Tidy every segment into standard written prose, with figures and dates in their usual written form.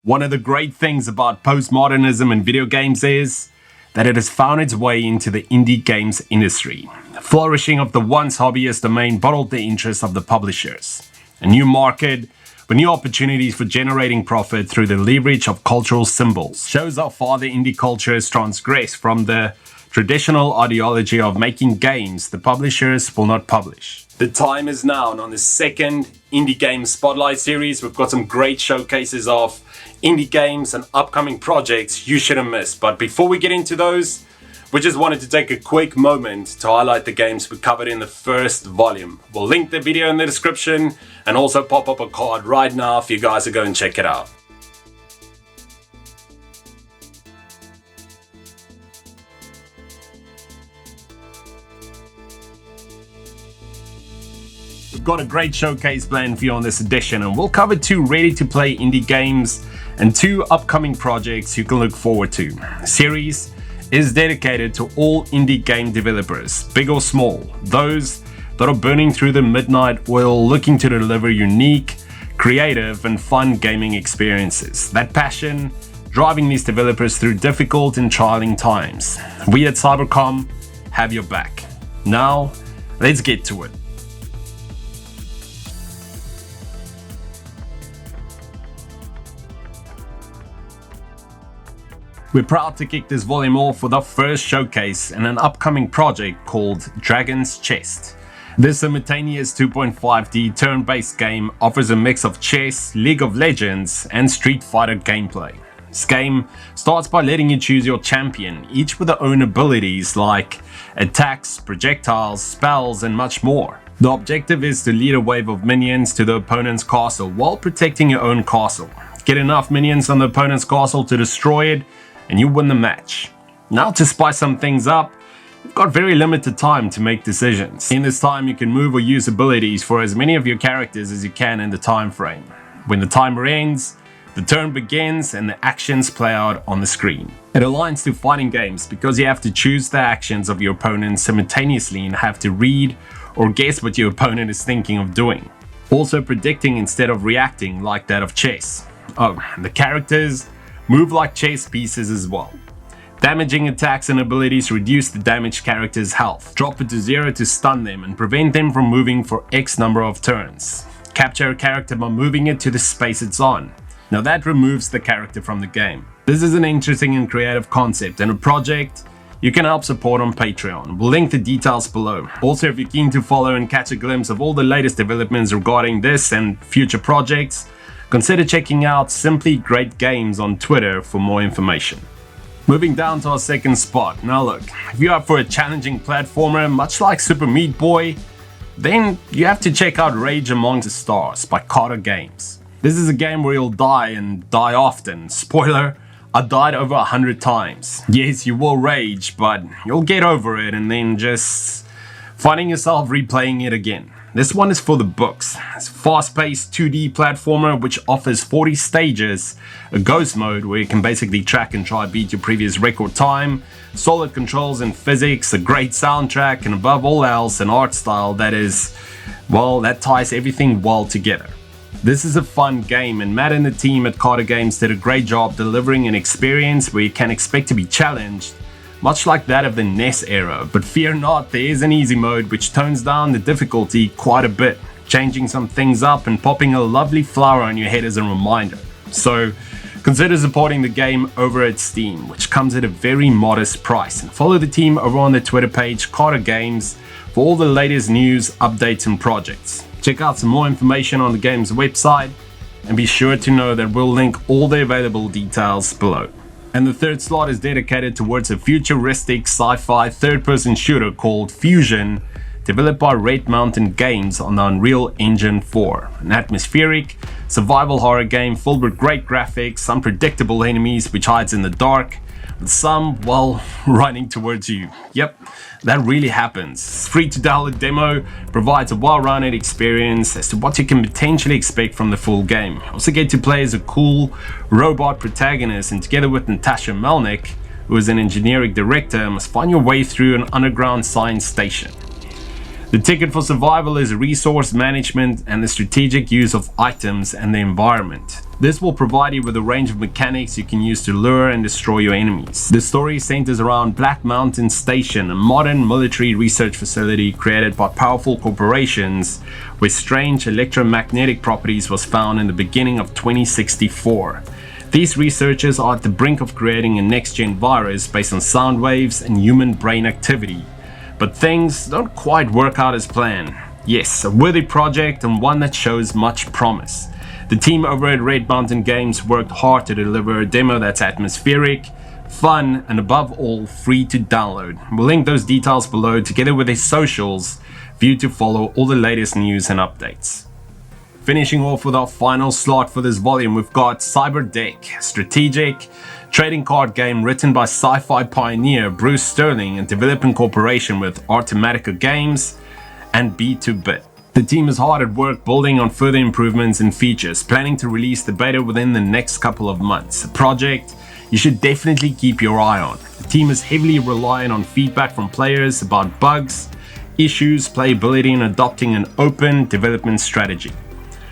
One of the great things about postmodernism in video games is that it has found its way into the indie games industry. The flourishing of the once hobbyist domain bottled the interest of the publishers. A new market with new opportunities for generating profit through the leverage of cultural symbols shows how far the indie culture has transgressed from the traditional ideology of making games the publishers will not publish. The time is now, and on the second Indie Games Spotlight series, we've got some great showcases of indie games and upcoming projects you shouldn't miss. But before we get into those, we just wanted to take a quick moment to highlight the games we covered in the first volume. We'll link the video in the description and also pop up a card right now for you guys to go and check it out. We've got a great showcase planned for you on this edition, and we'll cover 2 ready-to-play indie games and 2 upcoming projects you can look forward to. The series is dedicated to all indie game developers, big or small, those that are burning through the midnight oil looking to deliver unique, creative and fun gaming experiences. That passion driving these developers through difficult and trialing times. We at CyberCom have your back. Now, let's get to it. We're proud to kick this volume off with our first showcase and an upcoming project called Dragon's Chest. This simultaneous 2.5D turn-based game offers a mix of chess, League of Legends, and Street Fighter gameplay. This game starts by letting you choose your champion, each with their own abilities like attacks, projectiles, spells, and much more. The objective is to lead a wave of minions to the opponent's castle while protecting your own castle. Get enough minions on the opponent's castle to destroy it, and you win the match. Now, to spice some things up, you've got very limited time to make decisions. In this time, you can move or use abilities for as many of your characters as you can in the time frame. When the timer ends, the turn begins and the actions play out on the screen. It aligns to fighting games because you have to choose the actions of your opponent simultaneously and have to read or guess what your opponent is thinking of doing. Also predicting instead of reacting like that of chess. Oh, and the characters move like chess pieces as well. Damaging attacks and abilities reduce the damaged character's health. Drop it to 0 to stun them and prevent them from moving for X number of turns. Capture a character by moving it to the space it's on. Now that removes the character from the game. This is an interesting and creative concept and a project you can help support on Patreon. We'll link the details below. Also, if you're keen to follow and catch a glimpse of all the latest developments regarding this and future projects, consider checking out Simply Great Games on Twitter for more information. Moving down to our second spot. Now look, if you're up for a challenging platformer much like Super Meat Boy, then you have to check out Rage Among the Stars by Carter Games. This is a game where you'll die and die often. Spoiler, I died over 100 times. Yes, you will rage, but you'll get over it and then just finding yourself replaying it again. This one is for the books. It's a fast-paced 2D platformer which offers 40 stages, a ghost mode where you can basically track and try beat your previous record time, solid controls and physics, a great soundtrack, and above all else an art style that is, well, that ties everything well together. This is a fun game, and Matt and the team at Carter Games did a great job delivering an experience where you can expect to be challenged, much like that of the NES era. But fear not, there is an easy mode which tones down the difficulty quite a bit, changing some things up and popping a lovely flower on your head as a reminder. So consider supporting the game over at Steam, which comes at a very modest price, and follow the team over on their Twitter page, Carter Games, for all the latest news, updates and projects. Check out some more information on the game's website, and be sure to know that we'll link all the available details below. And the third slot is dedicated towards a futuristic sci-fi third-person shooter called Fusion, developed by Red Mountain Games on the Unreal Engine 4. An atmospheric survival horror game filled with great graphics, unpredictable enemies which hides in the dark, with some, well, running towards you. Yep, that really happens. Free to download demo provides a well-rounded experience as to what you can potentially expect from the full game. You also get to play as a cool robot protagonist, and together with Natasha Melnick, who is an engineering director, must find your way through an underground science station. The ticket for survival is resource management and the strategic use of items and the environment. This will provide you with a range of mechanics you can use to lure and destroy your enemies. The story centers around Black Mountain Station, a modern military research facility created by powerful corporations where strange electromagnetic properties was found in the beginning of 2064. These researchers are at the brink of creating a next-gen virus based on sound waves and human brain activity. But things don't quite work out as planned. Yes, a worthy project and one that shows much promise. The team over at Red Mountain Games worked hard to deliver a demo that's atmospheric, fun, and above all, free to download. We'll link those details below together with their socials for you to follow all the latest news and updates. Finishing off with our final slot for this volume, we've got Cyberdeck, strategic trading card game written by sci-fi pioneer Bruce Sterling and developed in cooperation with Artematica Games and B2Bit. The team is hard at work building on further improvements and features, planning to release the beta within the next couple of months. A project you should definitely keep your eye on. The team is heavily reliant on feedback from players about bugs, issues, playability, and adopting an open development strategy.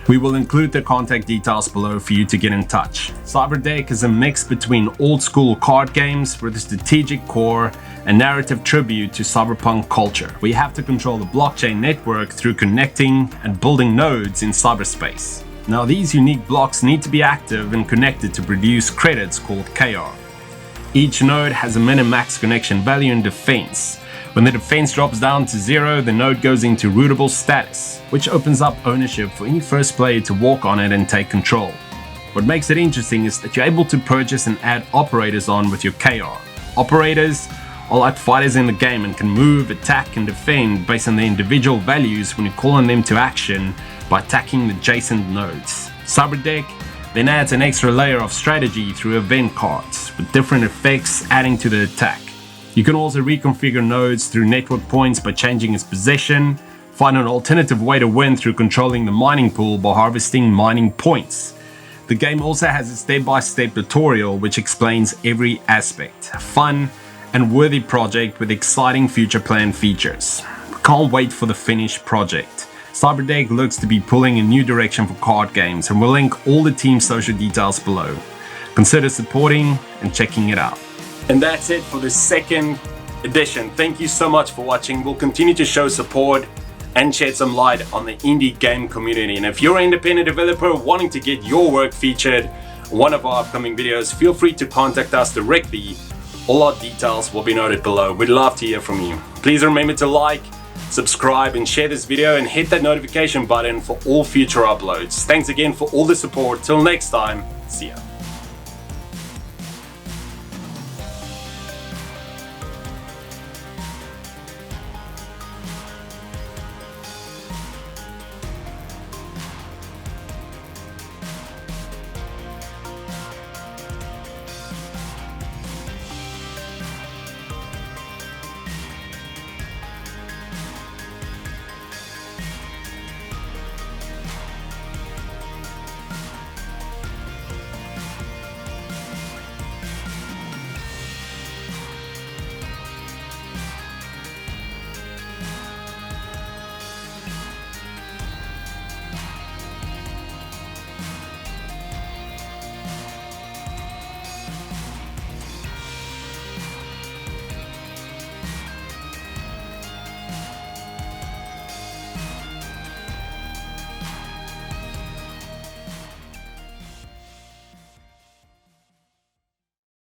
We will include the contact details below for you to get in touch. Cyberdeck is a mix between old school card games with a strategic core and narrative tribute to cyberpunk culture. We have to control the blockchain network through connecting and building nodes in cyberspace. Now these unique blocks need to be active and connected to produce credits called KR. Each node has a min and max connection value and defense. When the defense drops down to 0, the node goes into rootable status, which opens up ownership for any first player to walk on it and take control. What makes it interesting is that you're able to purchase and add operators on with your KR. Operators are like fighters in the game and can move, attack, and defend based on their individual values when you call on them to action by attacking the adjacent nodes. Cyberdeck then adds an extra layer of strategy through event cards, with different effects adding to the attack. You can also reconfigure nodes through network points by changing its position, find an alternative way to win through controlling the mining pool by harvesting mining points. The game also has a step-by-step tutorial which explains every aspect. A fun and worthy project with exciting future planned features. Can't wait for the finished project. Cyberdeck looks to be pulling a new direction for card games, and we'll link all the team's social details below. Consider supporting and checking it out. And that's it for the second edition. Thank you so much for watching. We'll continue to show support and shed some light on the indie game community. And if you're an independent developer wanting to get your work featured in one of our upcoming videos, feel free to contact us directly. All our details will be noted below. We'd love to hear from you. Please remember to like, subscribe, and share this video, and hit that notification button for all future uploads. Thanks again for all the support. Till next time, see ya.